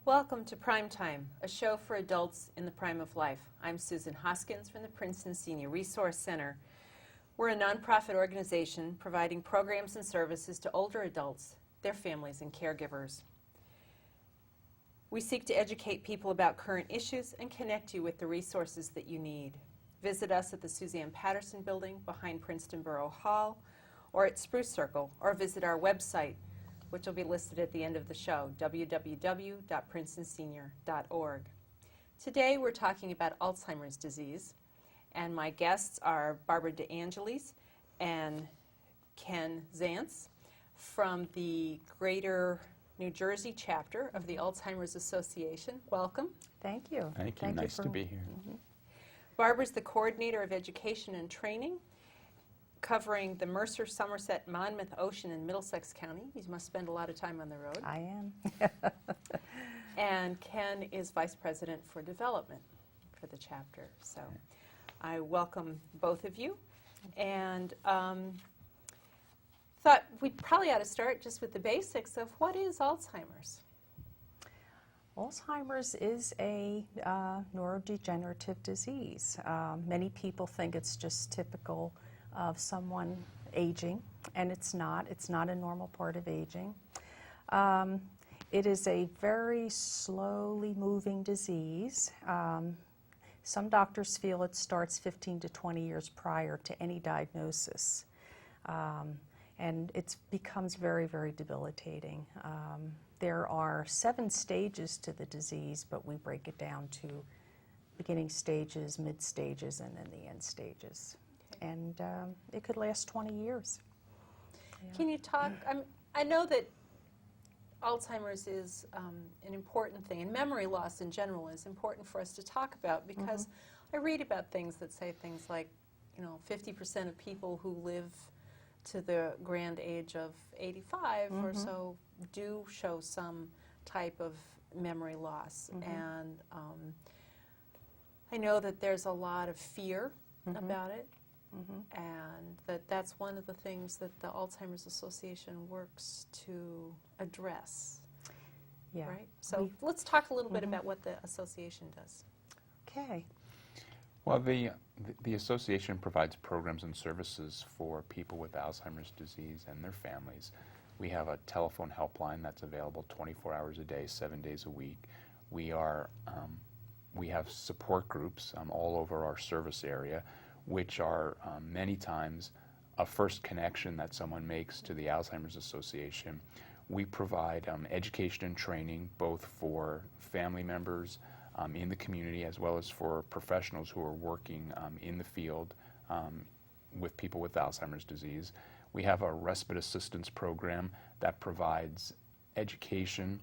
Welcome to Prime Time, a show for adults in the prime of life. I'm Susan Hoskins from the Princeton Senior Resource Center. We're a nonprofit organization providing programs and services to older adults, their families, and caregivers. We seek to educate people about current issues and connect you with the resources that you need. Visit us at the Suzanne Patterson Building behind Princeton Borough Hall or at Spruce Circle, or visit our website, which will be listed at the end of the show, www.princetonsenior.org. Today we're talking about Alzheimer's disease, and my guests are Barbara DeAngelis and Ken Zantz from the Greater New Jersey chapter of the Alzheimer's Association. Welcome. Thank you. Thank you. Nice to be here. Barbara's the coordinator of education and training, covering the Mercer, Somerset, Monmouth, Ocean, and Middlesex County. You must spend a lot of time on the road. I am. And Ken is Vice President for Development for the chapter. So I welcome both of you. And thought we probably ought to start just with the basics of what is Alzheimer's. Alzheimer's is a neurodegenerative disease. Many people think it's just typical of someone aging, and it's not. It's not a normal part of aging. It is a very slowly moving disease. Some doctors feel it starts 15 to 20 years prior to any diagnosis, and it becomes very, very debilitating. There are 7 stages to the disease, but we break it down to beginning stages, mid stages, and then the end stages. And it could last 20 years. Yeah. Can you talk, I know that Alzheimer's is an important thing, and memory loss in general is important for us to talk about, because I read about things that say things like, 50% of people who live to the grand age of 85 or so do show some type of memory loss. And I know that there's a lot of fear about it. And that's one of the things that the Alzheimer's Association works to address. Yeah. Right? So let's talk a little bit about what the association does. Okay. Well, the association provides programs and services for people with Alzheimer's disease and their families. We have a telephone helpline that's available 24 hours a day, 7 days a week. We have support groups all over our service area, which are many times a first connection that someone makes to the Alzheimer's Association. We provide education and training both for family members in the community as well as for professionals who are working in the field with people with Alzheimer's disease. We have a respite assistance program that provides education,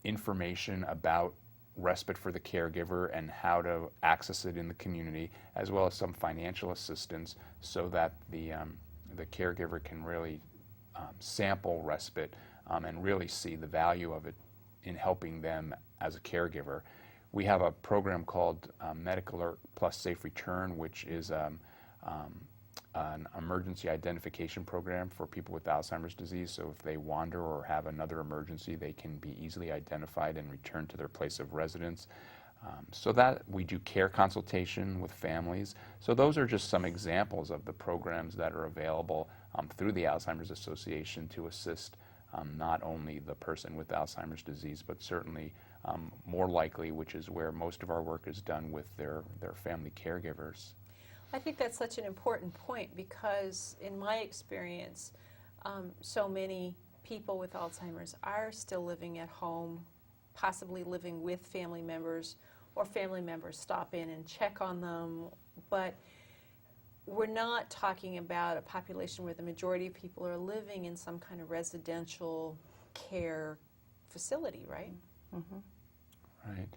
information about respite for the caregiver and how to access it in the community, as well as some financial assistance so that the caregiver can really sample respite and really see the value of it in helping them as a caregiver. We have a program called Medical Alert Plus Safe Return, which is an emergency identification program for people with Alzheimer's disease. So if they wander or have another emergency, they can be easily identified and returned to their place of residence. So that we do care consultation with families. So those are just some examples of the programs that are available through the Alzheimer's Association to assist not only the person with Alzheimer's disease, but certainly more likely, which is where most of our work is done, with their family caregivers. I think that's such an important point, because in my experience, so many people with Alzheimer's are still living at home, possibly living with family members, or family members stop in and check on them. But we're not talking about a population where the majority of people are living in some kind of residential care facility, right? Right.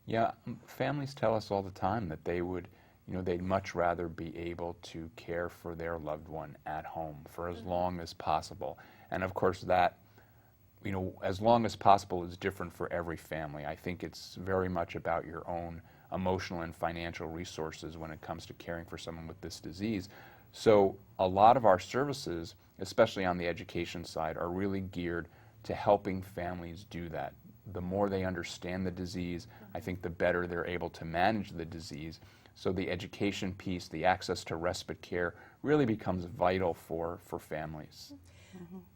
Yeah, families tell us all the time that they would, they'd much rather be able to care for their loved one at home for as long as possible. And of course that, as long as possible is different for every family. I think it's very much about your own emotional and financial resources when it comes to caring for someone with this disease. So a lot of our services, especially on the education side, are really geared to helping families do that. the more they understand the disease, I think the better they're able to manage the disease. So the education piece, the access to respite care really becomes vital for families.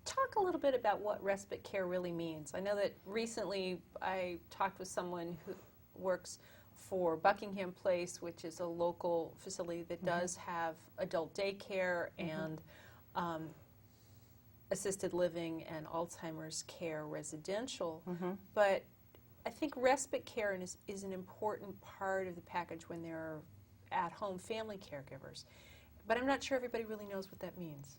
Talk a little bit about what respite care really means. I know that recently I talked with someone who works for Buckingham Place, which is a local facility that does have adult daycare and assisted living and Alzheimer's care residential. But I think respite care is an important part of the package when there are at-home family caregivers. But I'm not sure everybody really knows what that means.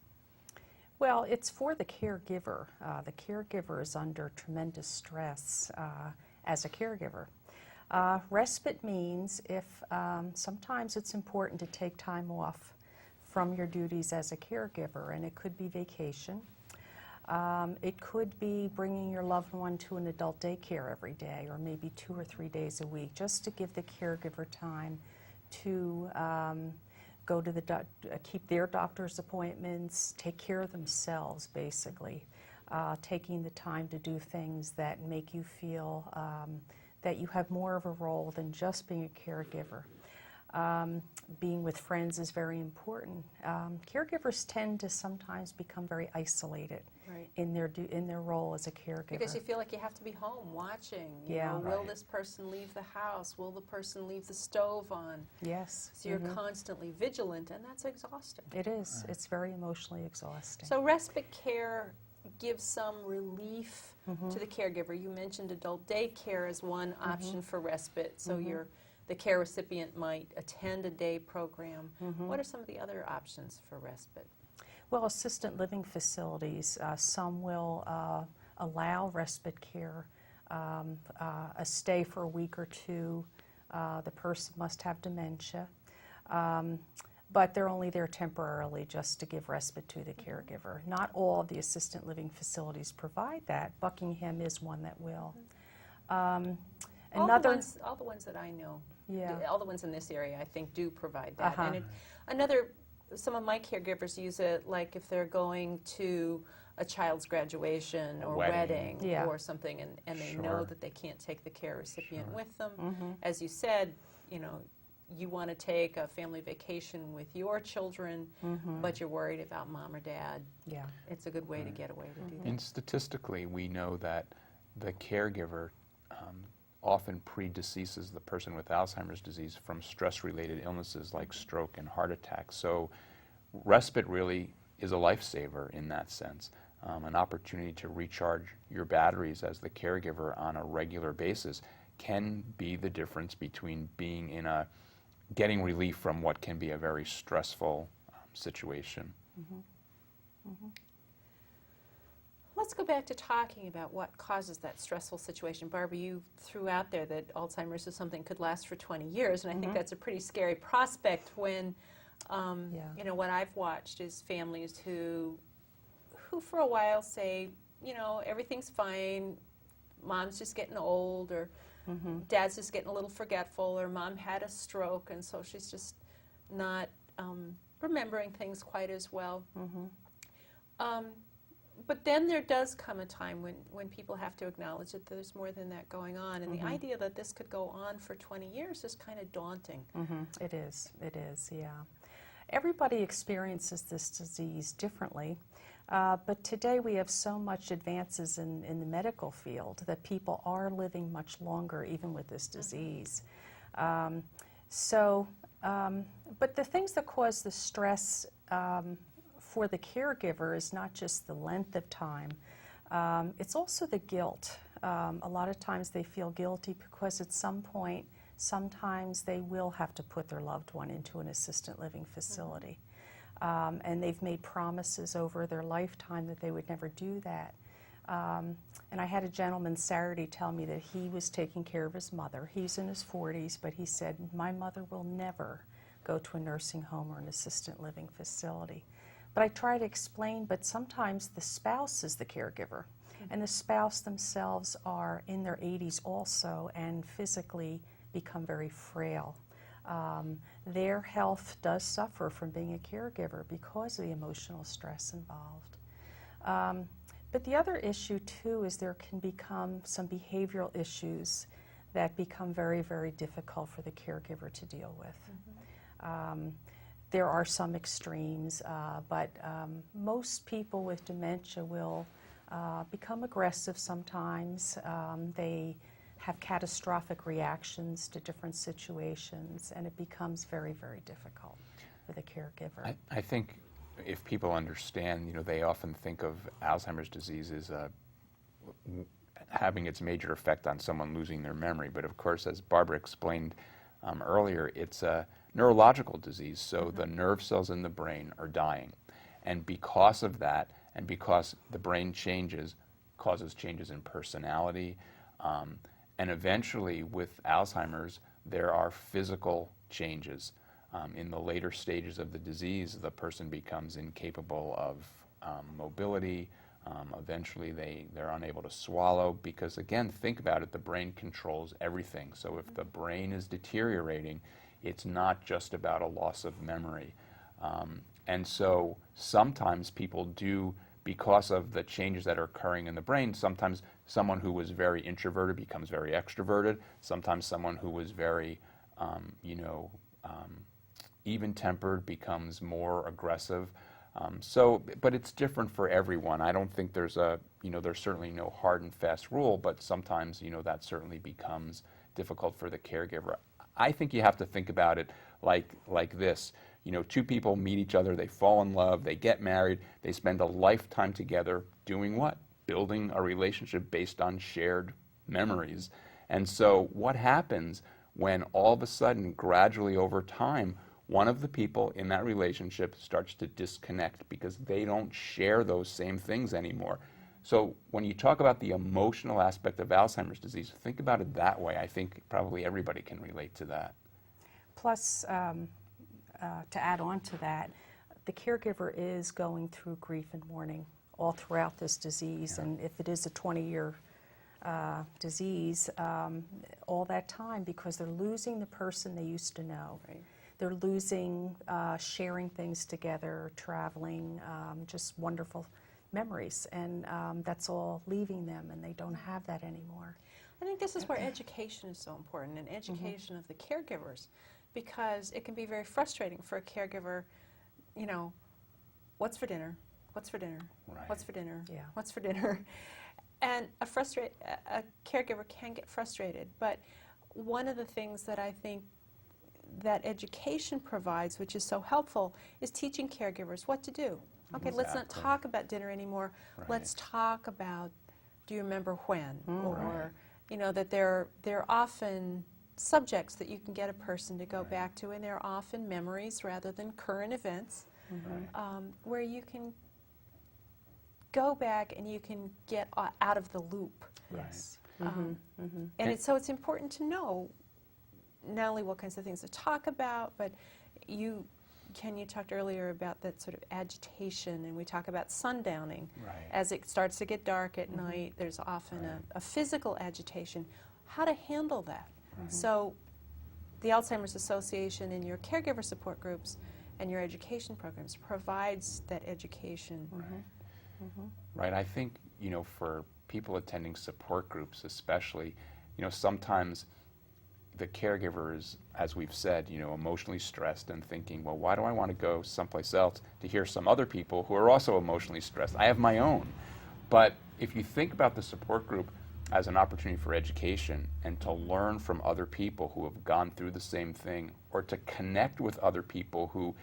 Well, it's for the caregiver. The caregiver is under tremendous stress as a caregiver. Respite means if sometimes it's important to take time off from your duties as a caregiver, and it could be vacation. It could be bringing your loved one to an adult daycare every day, or maybe 2 or 3 days a week, just to give the caregiver time to go to keep their doctor's appointments, take care of themselves, basically. Taking the time to do things that make you feel that you have more of a role than just being a caregiver. Being with friends is very important. Caregivers tend to sometimes become very isolated in their role as a caregiver. Because you feel like you have to be home watching. You know, will this person leave the house? Will the person leave the stove on? Yes. So you're constantly vigilant, and that's exhausting. It is. It's very emotionally exhausting. So respite care gives some relief to the caregiver. You mentioned adult daycare as one option for respite. So the care recipient might attend a day program. What are some of the other options for respite? Well, assisted living facilities, some will allow respite care, a stay for a week or two. The person must have dementia, but they're only there temporarily just to give respite to the caregiver. Not all of the assisted living facilities provide that. Buckingham is one that will. All the ones that I know, all the ones in this area, I think, do provide that. And some of my caregivers use it, like if they're going to a child's graduation or wedding or something, and they know that they can't take the care recipient with them. As you said, you know, you want to take a family vacation with your children, but you're worried about mom or dad. It's a good way to get away to do that. And statistically, we know that the caregiver often predeceases the person with Alzheimer's disease from stress-related illnesses like stroke and heart attack. So respite really is a lifesaver in that sense, an opportunity to recharge your batteries as the caregiver on a regular basis can be the difference between getting relief from what can be a very stressful situation. Let's go back to talking about what causes that stressful situation. Barbara, you threw out there that Alzheimer's is something that could last for 20 years, and I think that's a pretty scary prospect when, you know, what I've watched is families who for a while say, you know, everything's fine, mom's just getting old, or dad's just getting a little forgetful, or mom had a stroke, and so she's just not remembering things quite as well. But then there does come a time when people have to acknowledge that there's more than that going on, and the idea that this could go on for 20 years is kind of daunting. It is, yeah. Everybody experiences this disease differently, but today we have so much advances in the medical field that people are living much longer even with this disease. But the things that cause the stress for the caregiver is not just the length of time, it's also the guilt. A lot of times they feel guilty because at some point, sometimes they will have to put their loved one into an assisted living facility. And they've made promises over their lifetime that they would never do that. And I had a gentleman Saturday tell me that he was taking care of his mother. He's in his 40s, but he said, my mother will never go to a nursing home or an assisted living facility. But I try to explain, but sometimes the spouse is the caregiver, and the spouse themselves are in their 80s also and physically become very frail. Their health does suffer from being a caregiver because of the emotional stress involved. But the other issue too is there can become some behavioral issues that become very, very difficult for the caregiver to deal with. There are some extremes, but most people with dementia will become aggressive sometimes. They have catastrophic reactions to different situations, and it becomes very, very difficult for the caregiver. I think if people understand, they often think of Alzheimer's disease as having its major effect on someone losing their memory. But of course, as Barbara explained earlier, it's a neurological disease, so the nerve cells in the brain are dying. And because of that, and because the brain causes changes in personality, and eventually with Alzheimer's, there are physical changes. In the later stages of the disease, the person becomes incapable of mobility. Eventually, they're unable to swallow because, again, think about it, the brain controls everything. So if the brain is deteriorating, it's not just about a loss of memory. And so sometimes people do, because of the changes that are occurring in the brain, sometimes someone who was very introverted becomes very extroverted. Sometimes someone who was very, even-tempered becomes more aggressive. But it's different for everyone. I don't think there's there's certainly no hard and fast rule, but sometimes, that certainly becomes difficult for the caregiver. I think you have to think about it like this. Two people meet each other, they fall in love, they get married, they spend a lifetime together doing what? Building a relationship based on shared memories. And so what happens when all of a sudden, gradually over time, one of the people in that relationship starts to disconnect because they don't share those same things anymore? So when you talk about the emotional aspect of Alzheimer's disease, think about it that way. I think probably everybody can relate to that. Plus, to add on to that, the caregiver is going through grief and mourning all throughout this disease, and if it is a 20-year disease, all that time, because they're losing the person they used to know. Right. They're losing sharing things together, traveling, just wonderful memories, and that's all leaving them, and they don't have that anymore. I think this is where education is so important, and education of the caregivers, because it can be very frustrating for a caregiver, what's for dinner? What's for dinner? Right. What's for dinner? Yeah. What's for dinner? And a caregiver can get frustrated, but one of the things that I think that education provides, which is so helpful, is teaching caregivers what to do. Okay, let's not Exactly. talk about dinner anymore. Right. Let's talk about, do you remember when? Or, Right. that there are often subjects that you can get a person to go back to, and they're often memories rather than current events, where you can go back and you can get out of the loop. Yes. And so it's important to know not only what kinds of things to talk about, but you talked earlier about that sort of agitation, and we talk about sundowning. Right. As it starts to get dark at night, there's often a physical agitation. How to handle that? So the Alzheimer's Association and your caregiver support groups and your education programs provides that education. Right. I think, for people attending support groups especially, sometimes the caregiver is, as we've said, emotionally stressed and thinking, well, why do I want to go someplace else to hear some other people who are also emotionally stressed? I have my own. But if you think about the support group as an opportunity for education and to learn from other people who have gone through the same thing, or to connect with other people who,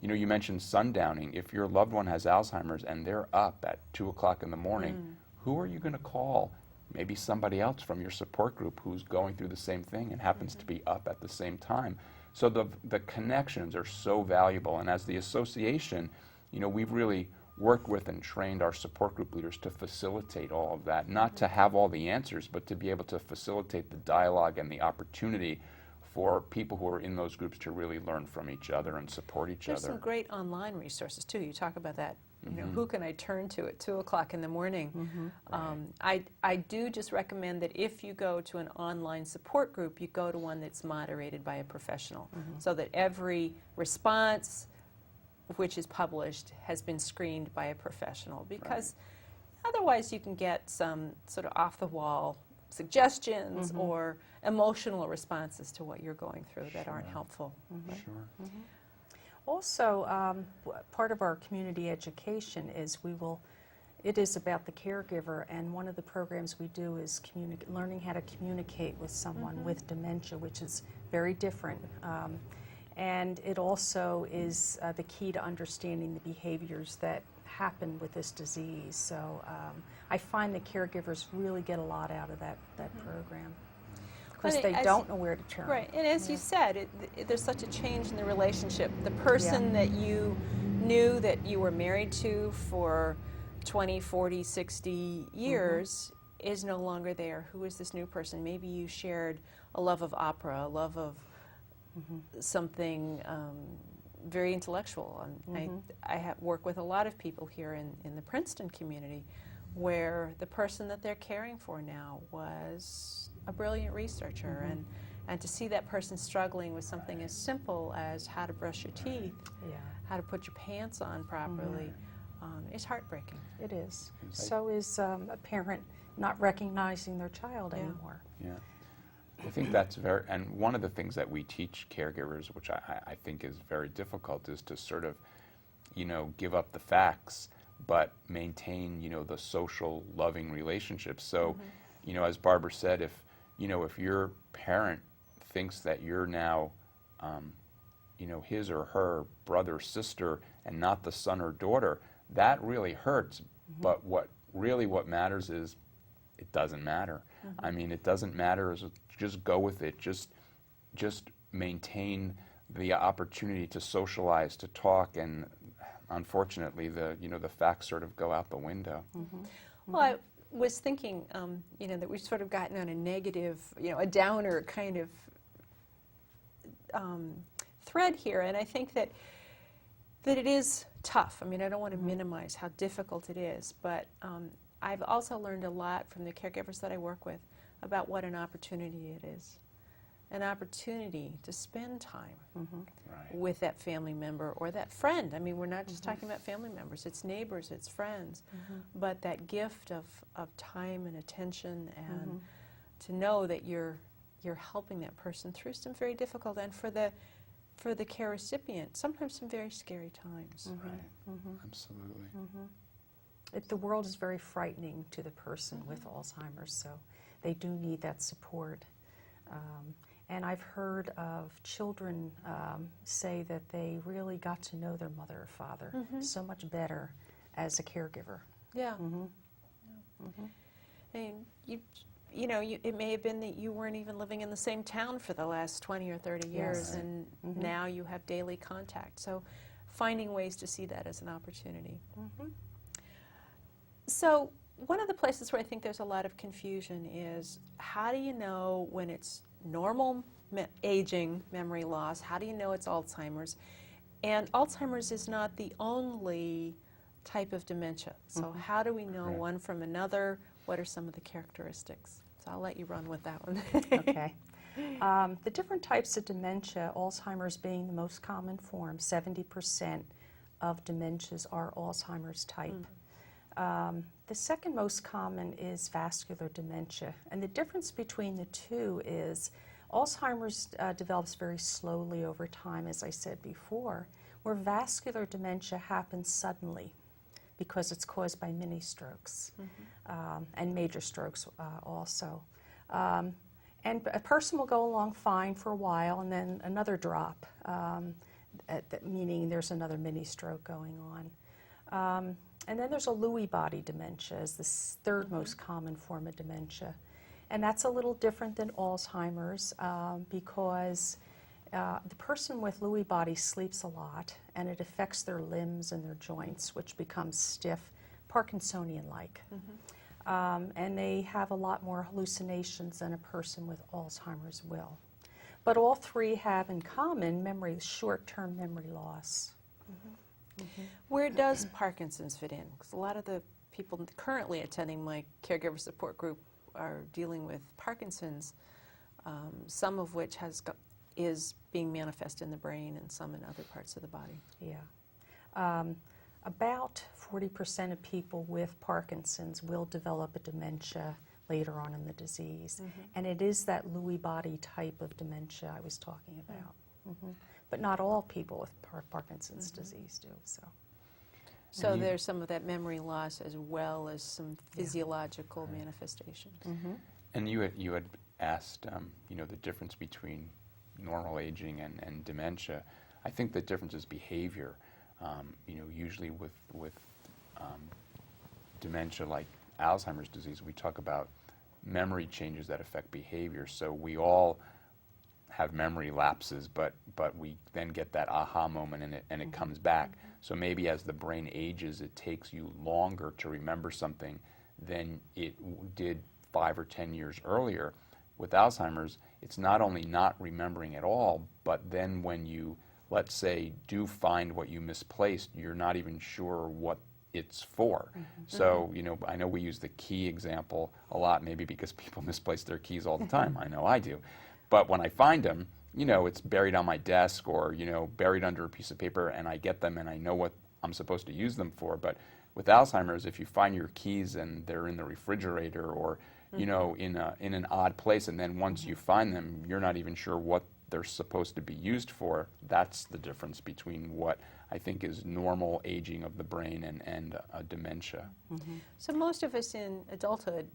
you mentioned sundowning. If your loved one has Alzheimer's and they're up at 2 o'clock in the morning, who are you going to call? Maybe somebody else from your support group who's going through the same thing and happens to be up at the same time. So the connections are so valuable. And as the association, we've really worked with and trained our support group leaders to facilitate all of that, not to have all the answers, but to be able to facilitate the dialogue and the opportunity for people who are in those groups to really learn from each other and support each There's other. some great online resources too. You talk about that. Who can I turn to at 2 o'clock in the morning? I do just recommend that if you go to an online support group, you go to one that's moderated by a professional, so that every response which is published has been screened by a professional, because Otherwise, you can get some sort of off-the-wall suggestions or emotional responses to what you're going through that aren't helpful. Sure. Also, part of our community education is it is about the caregiver, and one of the programs we do is learning how to communicate with someone with dementia, which is very different. And it also is the key to understanding the behaviors that happen with this disease. So I find that caregivers really get a lot out of that program, because they don't know where to turn. Right, and as you said, there's such a change in the relationship. The person that you knew that you were married to for 20, 40, 60 years is no longer there. Who is this new person? Maybe you shared a love of opera, a love of something very intellectual. I work with a lot of people here in the Princeton community where the person that they're caring for now was a brilliant researcher, and to see that person struggling with something as simple as how to brush your teeth, how to put your pants on properly, is heartbreaking. It is. So is a parent not recognizing their child anymore. Yeah. I think that's and one of the things that we teach caregivers, which I think is very difficult, is to sort of, give up the facts, but maintain, the social, loving relationships. So, as Barbara said, if your parent thinks that you're now, his or her brother, sister, and not the son or daughter, that really hurts. But what matters is it doesn't matter. I mean, it doesn't matter. Just go with it. Just maintain the opportunity to socialize, to talk, and unfortunately, the facts sort of go out the window. Well, I was thinking, that we've sort of gotten on a negative, a downer kind of thread here, and I think that it is tough. I mean, I don't want to minimize how difficult it is, but I've also learned a lot from the caregivers that I work with about what an opportunity it is. An opportunity to spend time with that family member or that friend. I mean, we're not just talking about family members, it's neighbors, it's friends, but that gift of time and attention, and to know that you're helping that person through some very difficult, and for the care recipient, sometimes some very scary times. Right. Absolutely. The world is very frightening to the person with Alzheimer's, so they do need that support. And I've heard of children say that they really got to know their mother or father so much better as a caregiver. Yeah. I mean, it may have been that you weren't even living in the same town for the last 20 or 30 years, and now you have daily contact. So finding ways to see that as an opportunity. So one of the places where I think there's a lot of confusion is, how do you know when it's normal aging, memory loss? How do you know it's Alzheimer's? And Alzheimer's is not the only type of dementia. So how do we know one from another? What are some of the characteristics? So I'll let you run with that one. Okay. The different types of dementia, Alzheimer's being the most common form, 70% of dementias are Alzheimer's type. The second most common is vascular dementia, and the difference between the two is Alzheimer's develops very slowly over time, as I said before, where vascular dementia happens suddenly because it's caused by mini strokes and major strokes also. And a person will go along fine for a while, and then another drop, meaning there's another mini stroke going on. And then there's a Lewy body dementia, is the third most common form of dementia. And that's a little different than Alzheimer's because the person with Lewy body sleeps a lot, and it affects their limbs and their joints, which become stiff, Parkinsonian-like. And they have a lot more hallucinations than a person with Alzheimer's will. But all three have in common short-term memory loss. Where does Parkinson's fit in? Because a lot of the people currently attending my caregiver support group are dealing with Parkinson's, some of which is being manifest in the brain and some in other parts of the body. Yeah. About 40% of people with Parkinson's will develop a dementia later on in the disease. And it is that Lewy body type of dementia I was talking about. But not all people with Parkinson's disease do. So there's some of that memory loss as well as some physiological manifestations. And you had asked, you know, the difference between normal aging and dementia. I think the difference is behavior. You know, usually with dementia like Alzheimer's disease, we talk about memory changes that affect behavior. So we all have memory lapses, but we then get that aha moment and it comes back. So maybe as the brain ages, it takes you longer to remember something than it did 5 or 10 years earlier. With Alzheimer's, it's not only not remembering at all, but then when you, let's say, do find what you misplaced, you're not even sure what it's for. So, you know, I know we use the key example a lot, maybe because people misplace their keys all the time. I know I do. But when I find them, you know, it's buried on my desk or, you know, buried under a piece of paper, and I get them and I know what I'm supposed to use them for. But with Alzheimer's, if you find your keys and they're in the refrigerator or, you know, in an odd place, and then once you find them, you're not even sure what they're supposed to be used for, that's the difference between what I think is normal aging of the brain and dementia. So most of us in adulthood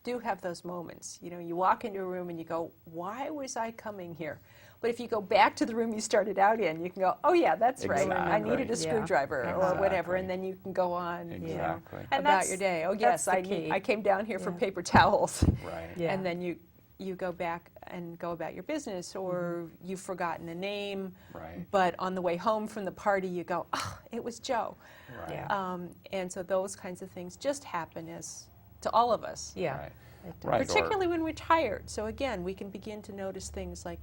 do have those moments. You know, you walk into a room and you go, why was I coming here? But if you go back to the room you started out in, you can go, oh yeah, that's right. I Exactly. needed a screwdriver or whatever, and then you can go on you know, Exactly. And about that's- your day. Oh that's yes, the key. I came down here for paper towels. Right. Yeah. And then you go back and go about your business, or you've forgotten a name, Right. but on the way home from the party you go, oh, it was Joe. Right. Yeah. And so those kinds of things just happen to all of us. Yeah. Right. It does. Right. Particularly when we're tired. So again, we can begin to notice things like,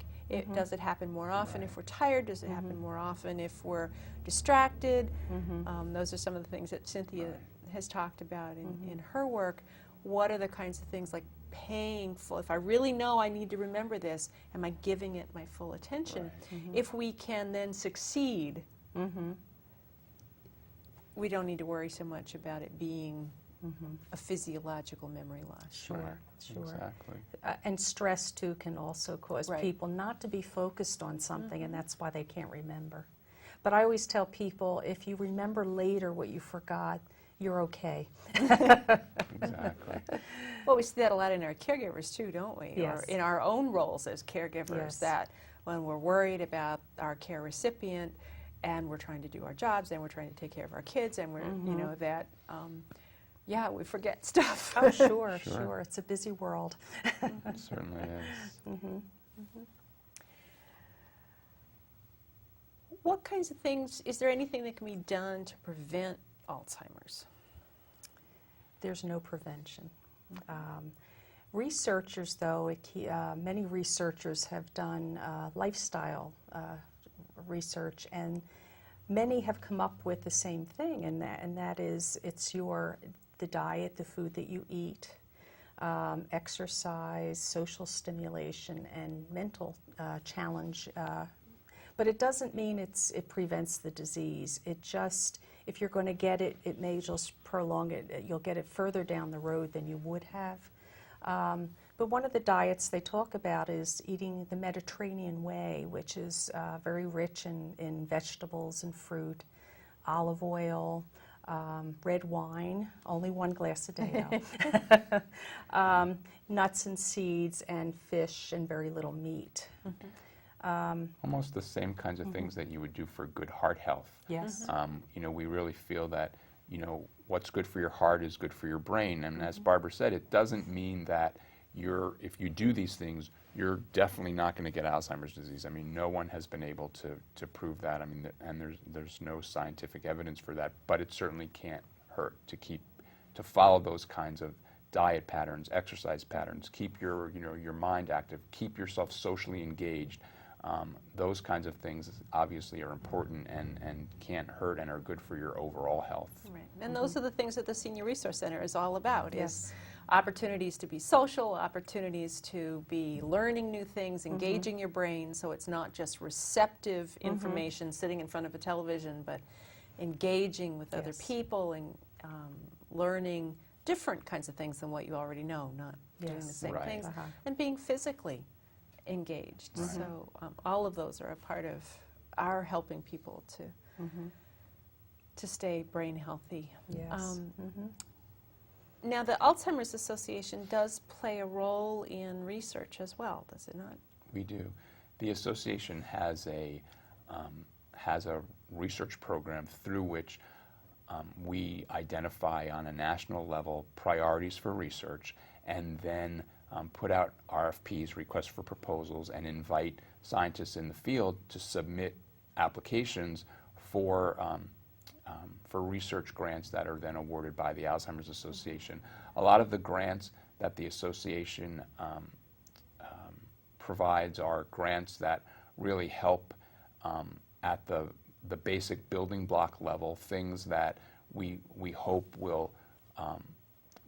does it happen more often if we're tired? Does it happen more often if we're distracted? Those are some of the things that Cynthia has talked about in her work. What are the kinds of things like paying full, if I really know I need to remember this, am I giving it my full attention? If we can then succeed, we don't need to worry so much about it being a physiological memory loss. Sure, sure. Exactly. And stress, too, can also cause Right. people not to be focused on something, and that's why they can't remember. But I always tell people, if you remember later what you forgot, you're okay. Exactly. Well, we see that a lot in our caregivers too, don't we? Yes. Or in our own roles as caregivers, Yes. that when we're worried about our care recipient and we're trying to do our jobs and we're trying to take care of our kids and we're, you know, that, yeah, we forget stuff. Oh, sure, Sure. sure. It's a busy world. It certainly is. What kinds of things, is there anything that can be done to prevent Alzheimer's? There's no prevention. Researchers, though, many researchers have done lifestyle research, and many have come up with the same thing, and that is it's the diet, the food that you eat, exercise, social stimulation, and mental challenge. But it doesn't mean it prevents the disease. It just, if you're going to get it, it may just prolong it. You'll get it further down the road than you would have. But one of the diets they talk about is eating the Mediterranean way, which is very rich in vegetables and fruit, olive oil, red wine, only 1 glass a day though, nuts and seeds, and fish, and very little meat. Almost the same kinds of things that you would do for good heart health. Yes. You know, we really feel that, you know, what's good for your heart is good for your brain. And as Barbara said, it doesn't mean that if you do these things, you're definitely not going to get Alzheimer's disease. I mean, no one has been able to prove that. I mean, and there's no scientific evidence for that. But it certainly can't hurt to follow those kinds of diet patterns, exercise patterns, keep your mind active, keep yourself socially engaged. Those kinds of things obviously are important and can't hurt and are good for your overall health. Right. And those are the things that the Senior Resource Center is all about, Yes. is opportunities to be social, opportunities to be learning new things, engaging your brain, so it's not just receptive information sitting in front of a television, but engaging with other Yes. people and learning different kinds of things than what you already know, not doing the Yes. same Right. things, Uh-huh. and being physically engaged. Right. So all of those are a part of our helping people to stay brain healthy. Yes. Now, the Alzheimer's Association does play a role in research as well, does it not? We do. The association has a research program through which we identify on a national level priorities for research, and then put out RFPs, requests for proposals, and invite scientists in the field to submit applications for research grants that are then awarded by the Alzheimer's Association. A lot of the grants that the association provides are grants that really help at the basic building block level, things that we hope will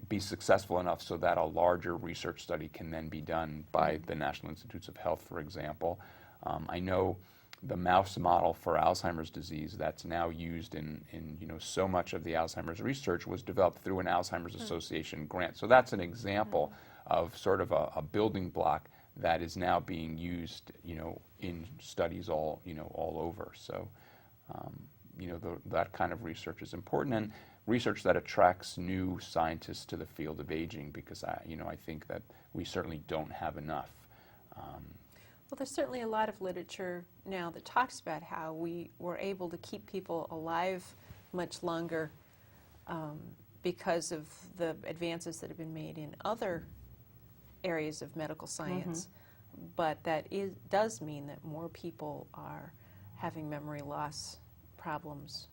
be successful enough so that a larger research study can then be done by the National Institutes of Health, for example. I know the mouse model for Alzheimer's disease that's now used in so much of the Alzheimer's research was developed through an Alzheimer's Association grant. So that's an example of sort of a building block that is now being used, in studies all over. So, that kind of research is important, and research that attracts new scientists to the field of aging, because I think that we certainly don't have enough. Well, there's certainly a lot of literature now that talks about how we were able to keep people alive much longer because of the advances that have been made in other areas of medical science. But that does mean that more people are having memory loss problems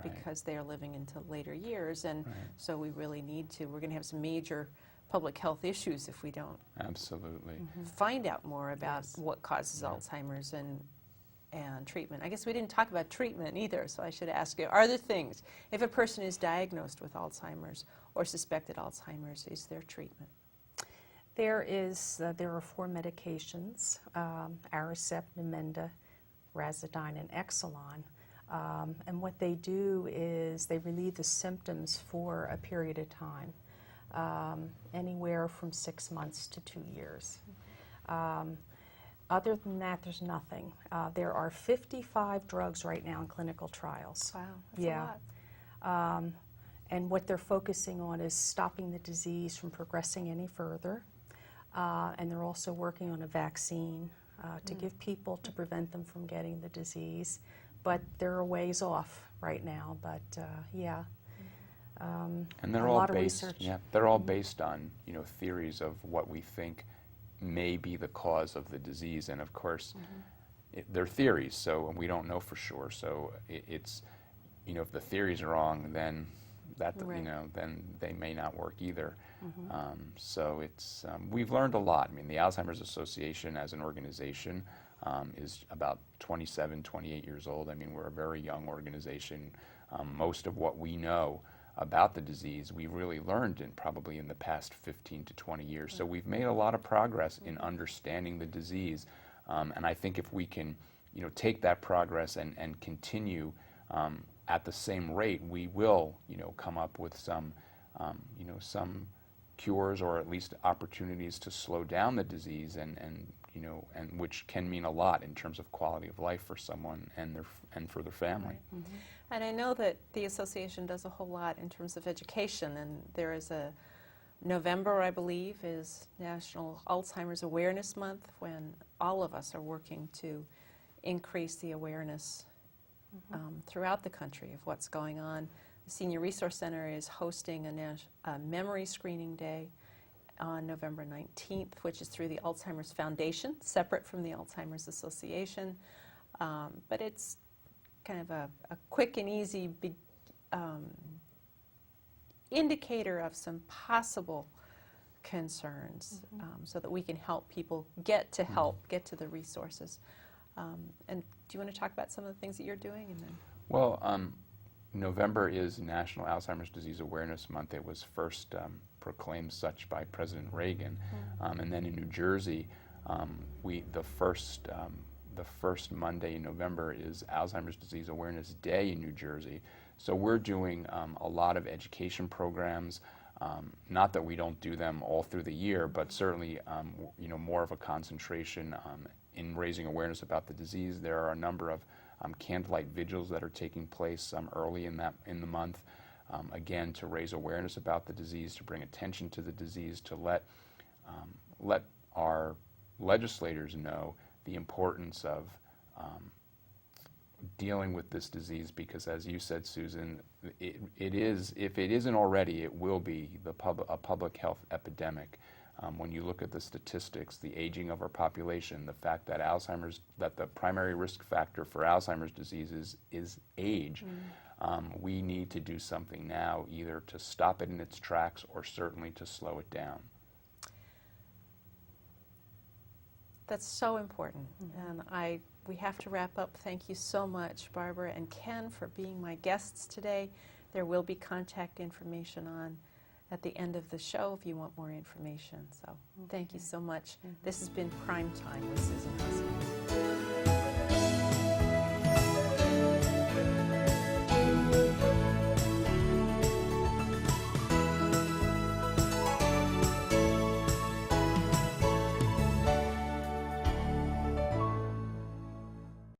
because they are living into later years, and so we really need to. We're going to have some major public health issues if we don't Absolutely. find out more about what causes Alzheimer's and treatment. I guess we didn't talk about treatment either, so I should ask you, are there things, if a person is diagnosed with Alzheimer's or suspected Alzheimer's, is there treatment? There are 4 medications, Aricept, Namenda, Razidine, and Exelon. And what they do is they relieve the symptoms for a period of time, anywhere from 6 months to 2 years. Other than that, there's nothing. There are 55 drugs right now in clinical trials. Wow, that's a lot. And what they're focusing on is stopping the disease from progressing any further. And they're also working on a vaccine to give people to prevent them from getting the disease. But they're a ways off right now, but And they're a all lot of based, research. they're all based on, theories of what we think may be the cause of the disease, and of course, they're theories, so we don't know for sure. So it's, if the theories are wrong, then that, then they may not work either. So it's, we've learned a lot. I mean, the Alzheimer's Association as an organization is about 27, 28 years old. I mean, we're a very young organization. Most of what we know about the disease we really learned probably in the past 15 to 20 years. So we've made a lot of progress in understanding the disease, and I think if we can take that progress and continue at the same rate, we will come up with some cures, or at least opportunities to slow down the disease, and which can mean a lot in terms of quality of life for someone and for their family. And I know that the association does a whole lot in terms of education, and there is November, I believe, is National Alzheimer's Awareness Month, when all of us are working to increase the awareness throughout the country of what's going on. The Senior Resource Center is hosting a memory screening day on November 19th, which is through the Alzheimer's Foundation, separate from the Alzheimer's Association. But it's kind of a quick and easy indicator of some possible concerns, so that we can help people get to the resources. And do you want to talk about some of the things that you're doing? And then Well, November is National Alzheimer's Disease Awareness Month. It was first proclaimed such by President Reagan. And then in New Jersey, the first the first Monday in November is Alzheimer's Disease Awareness Day in New Jersey. So we're doing a lot of education programs. Not that we don't do them all through the year, but certainly more of a concentration in raising awareness about the disease. There are a number of candlelight vigils that are taking place early in the month, again, to raise awareness about the disease, to bring attention to the disease, to let our legislators know the importance of dealing with this disease, because as you said, Susan, it is, if it isn't already, it will be a public health epidemic. When you look at the statistics, the aging of our population, the fact that that the primary risk factor for Alzheimer's disease is age, we need to do something now, either to stop it in its tracks or certainly to slow it down. That's so important, and we have to wrap up. Thank you so much, Barbara and Ken, for being my guests today. There will be contact information at the end of the show if you want more information. So thank you so much. This has been Prime Time with Susan Hoskins.